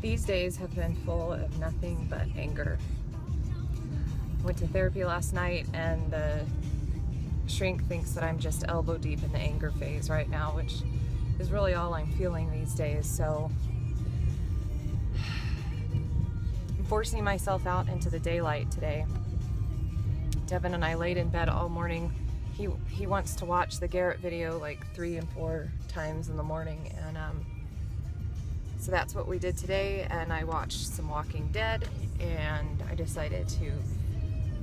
These days have been full of nothing but anger. Went to therapy last night and the shrink thinks that I'm just elbow deep in the anger phase right now, which is really all I'm feeling these days. So I'm forcing myself out into the daylight today. Devin and I laid in bed all morning. He wants to watch the Garrett video like 3 and 4 times in the morning, and so that's what we did today. And I watched some Walking Dead, and I decided to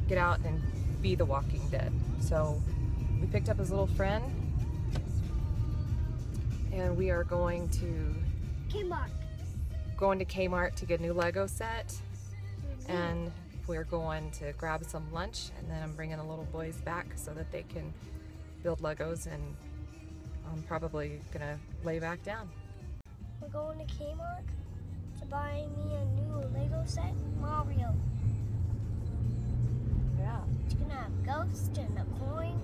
get out and be the Walking Dead. So we picked up his little friend, and we are going to Kmart to get a new Lego set, and we're going to grab some lunch, and then I'm bringing the little boys back so that they can build Legos, and I'm probably gonna lay back down. We're going to Kmart to buy me a new Lego set, Mario. Yeah. It's gonna have ghosts and a coin.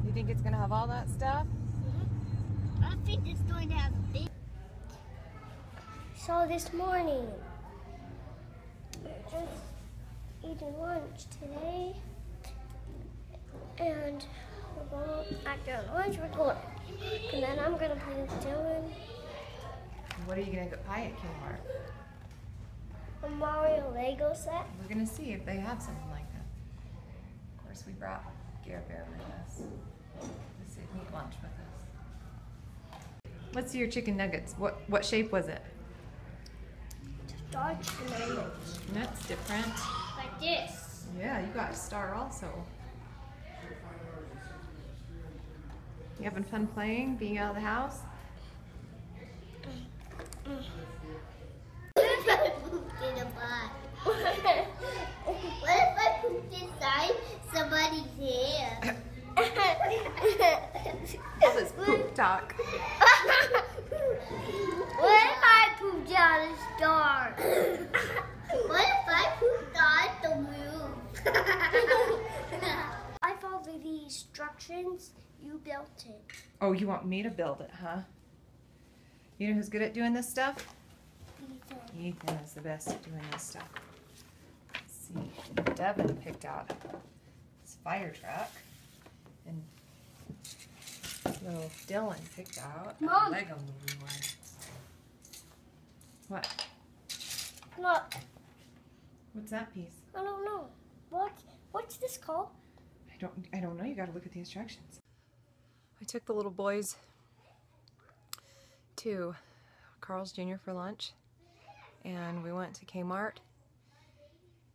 You think it's gonna have all that stuff? I think it's going to have a big. So this morning, we're just eating lunch today, and we're going, after lunch we're going, and then I'm gonna play with Dylan. What are you gonna go buy at Kmart? A Mario Lego set. We're gonna see if they have something like that. Of course, we brought Garrett Bear with us to sit and eat lunch with us. Let's see your chicken nuggets. What shape was it? Star chicken nuggets. That's different. Like this. Yeah, you got a star also. You having fun playing, being out of the house? What if I pooped in a pot? What if I pooped inside somebody's hair? All this poop talk. What if I pooped on a star? What if I pooped on the moon? I followed the instructions. You built it. Oh, you want me to build it, huh? You know who's good at doing this stuff? Ethan is the best at doing this stuff. Let's see. Devin picked out his fire truck, and little Dylan picked out a Lego movie one. What? Look. What's that piece? I don't know. What's this called? I don't know. You got to look at the instructions. I took the little boys to Carl's Jr. for lunch, and we went to Kmart,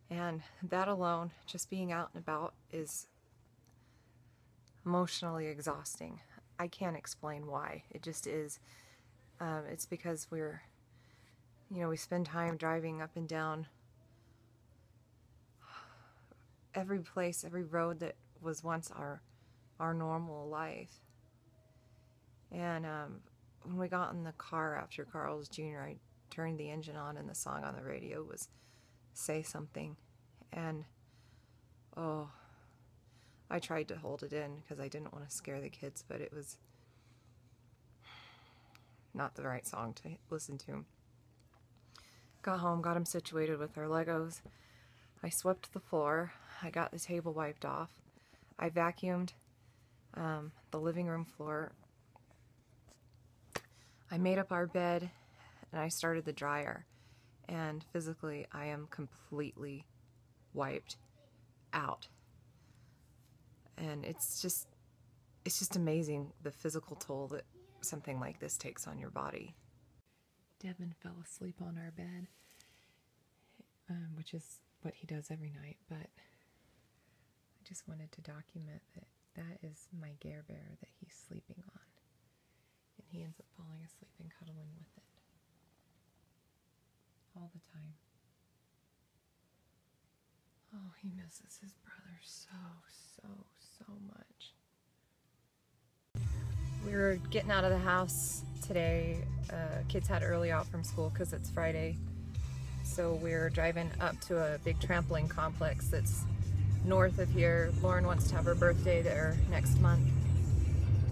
and that alone, just being out and about, is emotionally exhausting. I can't explain why. It just is. It's because we spend time driving up and down every place, every road that was once our normal life. And when we got in the car after Carl's Jr., I turned the engine on, and the song on the radio was Say Something. And oh, I tried to hold it in because I didn't want to scare the kids, but it was not the right song to listen to. Got home, got them situated with our Legos. I swept the floor. I got the table wiped off. I vacuumed the living room floor. I made up our bed, and I started the dryer. And physically, I am completely wiped out. And it's just amazing the physical toll that something like this takes on your body. Devin fell asleep on our bed, which is what he does every night, but I just wanted to document that is my Garrett Bear that he's sleeping on. And he ends up falling asleep and cuddling with it all the time. Oh, he misses his brother so much. We were getting out of the house today. Kids had early out from school because it's Friday. So we're driving up to a big trampoline complex that's north of here. Lauren wants to have her birthday there next month.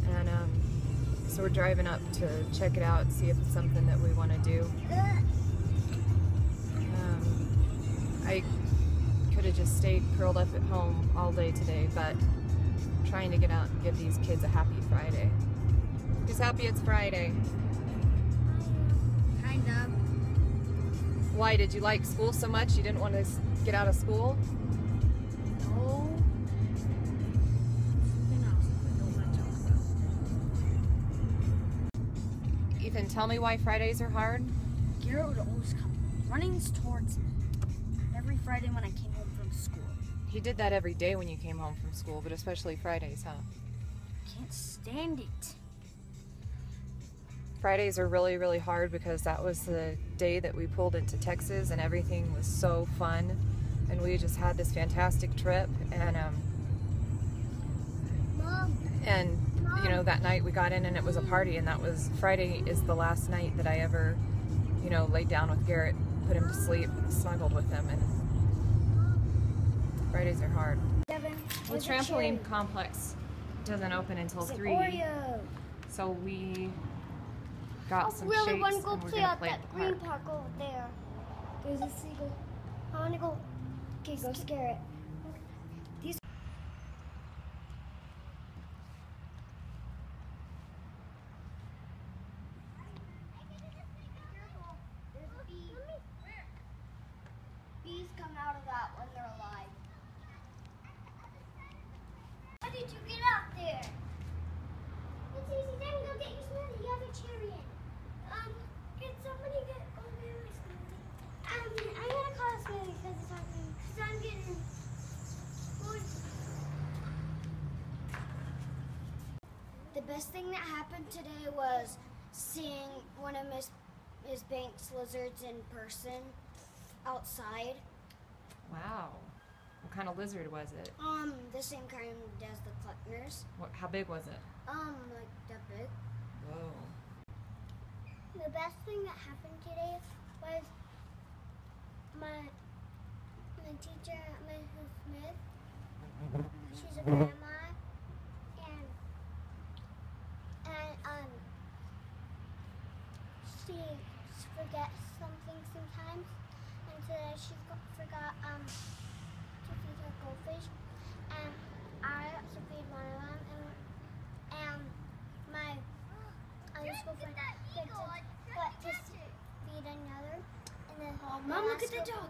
And So we're driving up to check it out, see if it's something that we want to do. I could have just stayed curled up at home all day today, but I'm trying to get out and give these kids a happy Friday. Who's happy it's Friday? Kind of. Why, did you like school so much you didn't want to get out of school? No. Ethan, tell me why Fridays are hard. Garrett would always come running towards me every Friday when I came home from school. He did that every day when you came home from school, but especially Fridays, huh? Can't stand it. Fridays are really, really hard because that was the day that we pulled into Texas and everything was so fun. And we just had this fantastic trip. And you know, that night we got in and it was a party, and that was, Friday is the last night that I ever, you know, laid down with Garrett, put him to sleep, snuggled with him, and Fridays are hard. The trampoline complex doesn't open until 3. So we got some shakes and we're want to go play gonna at play that at the green park. park over there. There's a seagull. I want to go. Okay, go scare it. Bees come out of that when they're alive. How did you get out there? It's easy. Then go get your smoothie. You have a cherry in. Can somebody get over my smoothie? I'm gonna call a smoothie because I'm getting food. The best thing that happened today was seeing one of Miss Banks' lizards in person outside. Wow. What kind of lizard was it? The same kind as the Kleckners. How big was it? Like that big. Whoa. The best thing that happened today was my teacher, Mrs. Smith. She's a grandma, and she forgets something sometimes, and today she forgot to feed her goldfish, and I also feed one of them, and my other school friend got to feed another, and then Mom, look at the dog.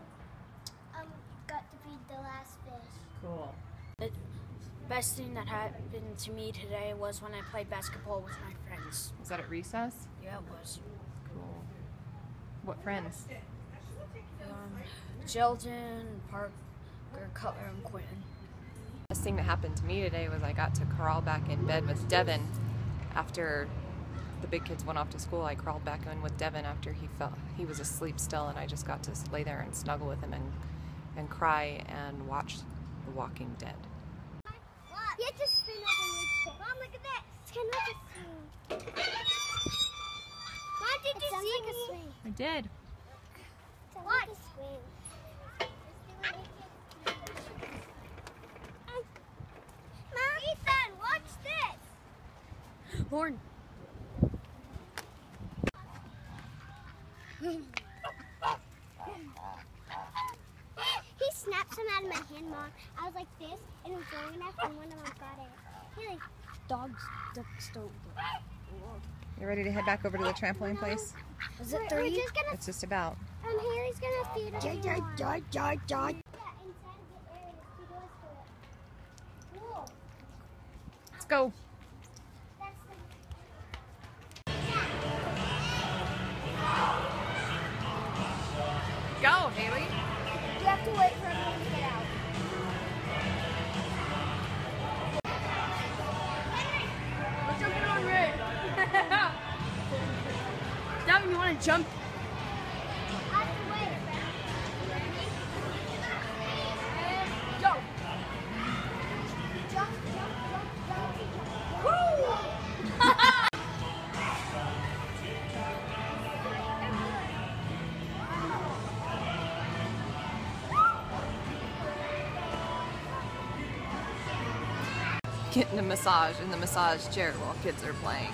Got to feed the last fish. Cool. The best thing that happened to me today was when I played basketball with my friends. Was that at recess? Yeah, it was. Cool. What friends? Sheldon, Parker, Cutler, and Quentin. The best thing that happened to me today was I got to crawl back in bed with Devin after the big kids went off to school. I crawled back in with Devin after he was asleep still, and I just got to lay there and snuggle with him and cry and watch The Walking Dead. You have to spin over and reach it. Mom, look at that. It's kind of like a swing. Mom, did you see like a swing? I did. It's like a swing. Mom, Ethan, watch this. Lauren. He snapped some out of my hand, Mom. I was like this, and it was long enough, and one of them got it. He like Ducks don't. You ready to head back over to the trampoline place? Is it we're 30? just gonna. It's just about. Haley's gonna feed us. Yeah, inside the area. Feed us to it. Cool. Let's go. That's the. Go, Haley. You have to wait for everyone to get out. We're jumping on red. Devin, you want to jump? I have to wait. Go. Jump, jump, jump, jump. Woo! Getting a massage in the massage chair while kids are playing.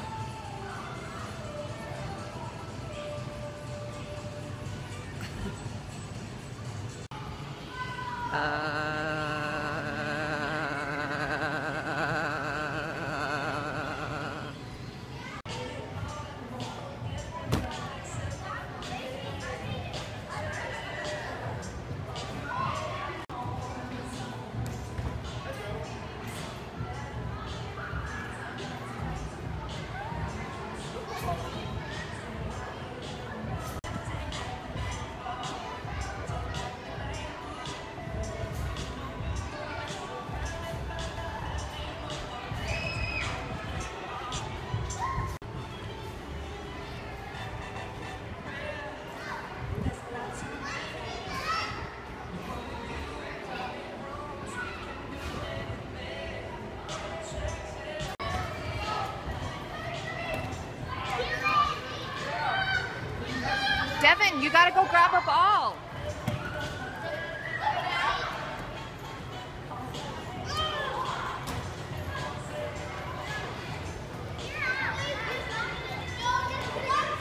Devin, you gotta go grab a ball.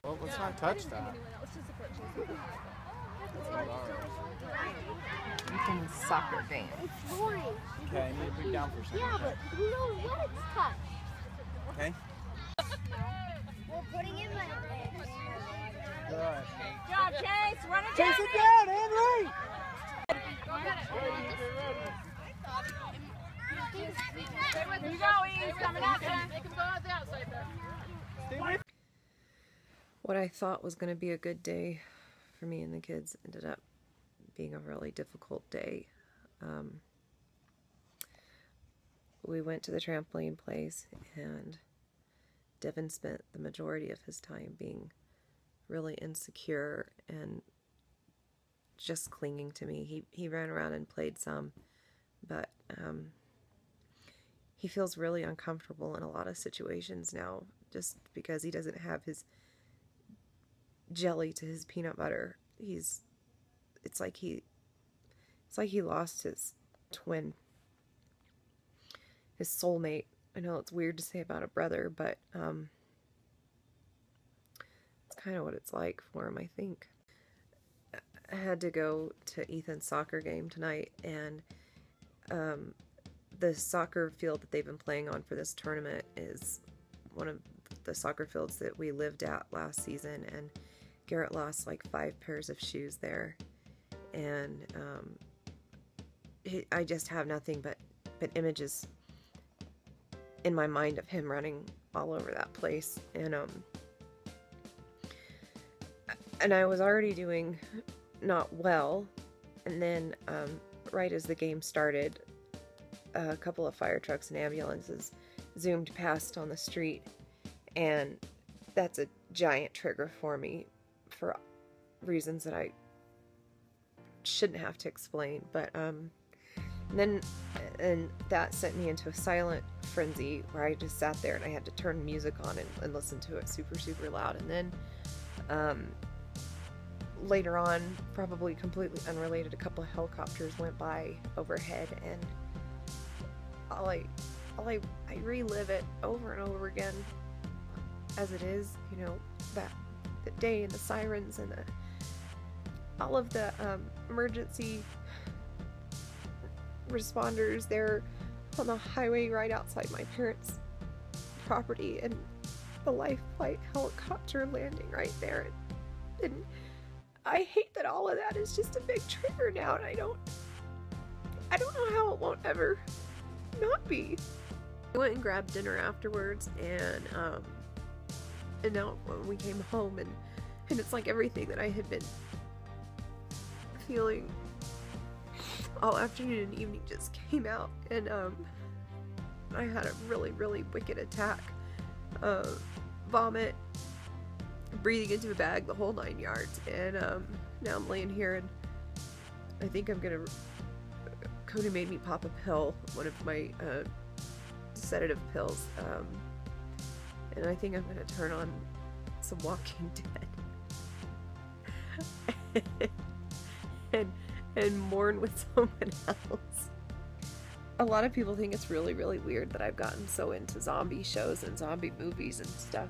Well, let's not touch that. In a soccer game. It's boring. Okay, I need to put it down for a second. Yeah, but who knows what it's touched? Okay. We're putting in my legs. Good. Good job, Chase. Run it Chase it down, Henry! Here you go, Ease. Coming at you. What I thought was going to be a good day for me and the kids ended up being a really difficult day. We went to the trampoline place, and Devin spent the majority of his time being really insecure and just clinging to me. He ran around and played some, but he feels really uncomfortable in a lot of situations now just because he doesn't have his jelly to his peanut butter. It's like he lost his twin, his soulmate. I know it's weird to say about a brother, but it's kind of what it's like for him, I think. I had to go to Ethan's soccer game tonight, and the soccer field that they've been playing on for this tournament is one of the soccer fields that we lived at last season, and Garrett lost like 5 pairs of shoes there, and I just have nothing but images in my mind of him running all over that place, and I was already doing not well, and then right as the game started, a couple of fire trucks and ambulances zoomed past on the street, and that's a giant trigger for me for reasons that I shouldn't have to explain, but and that sent me into a silent frenzy where I just sat there and I had to turn music on and listen to it super, super loud. And then later on, probably completely unrelated, a couple of helicopters went by overhead, and I relive it over and over again as it is, you know, that the day and the sirens and all of the emergency responders there on the highway right outside my parents' property, and the life flight helicopter landing right there, and I hate that all of that is just a big trigger now, and I don't know how it won't ever not be. I went and grabbed dinner afterwards, and now when we came home, and it's like everything that I had been feeling all afternoon and evening just came out, and I had a really, really wicked attack, vomit, breathing into a bag, the whole 9 yards, and now I'm laying here, and I think I'm gonna, Cody made me pop a pill, one of my sedative pills, and I think I'm gonna turn on some Walking Dead and mourn with someone else. A lot of people think it's really, really weird that I've gotten so into zombie shows and zombie movies and stuff.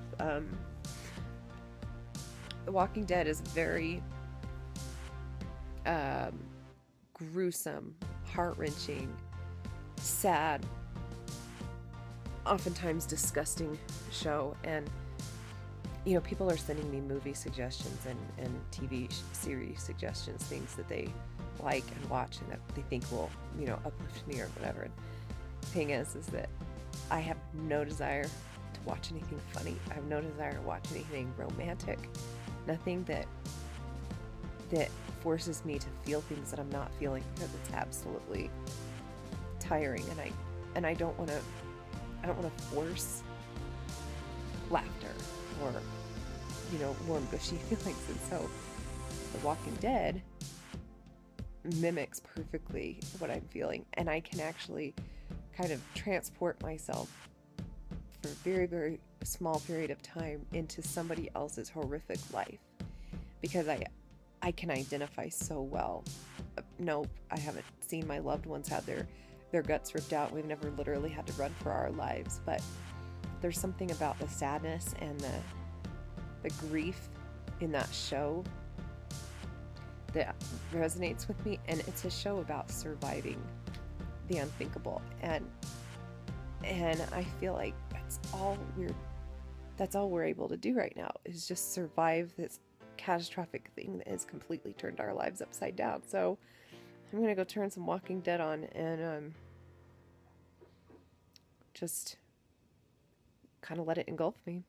The Walking Dead is very gruesome heart-wrenching, sad, oftentimes disgusting show. And you know, people are sending me movie suggestions and TV series suggestions, things that they like and watch and that they think will, you know, uplift me or whatever. The thing is that I have no desire to watch anything funny. I have no desire to watch anything romantic. Nothing that forces me to feel things that I'm not feeling, because it's absolutely tiring, and I don't want to force laughter or, you know, warm gushy feelings. And so The Walking Dead mimics perfectly what I'm feeling, and I can actually kind of transport myself for a very, very small period of time into somebody else's horrific life, because I can identify so well. No, I haven't seen my loved ones have their guts ripped out. We've never literally had to run for our lives, but there's something about the sadness and the grief in that show that resonates with me. And it's a show about surviving the unthinkable, and I feel like that's all we're able to do right now, is just survive this catastrophic thing that has completely turned our lives upside down. So I'm gonna go turn some Walking Dead on and just kind of let it engulf me.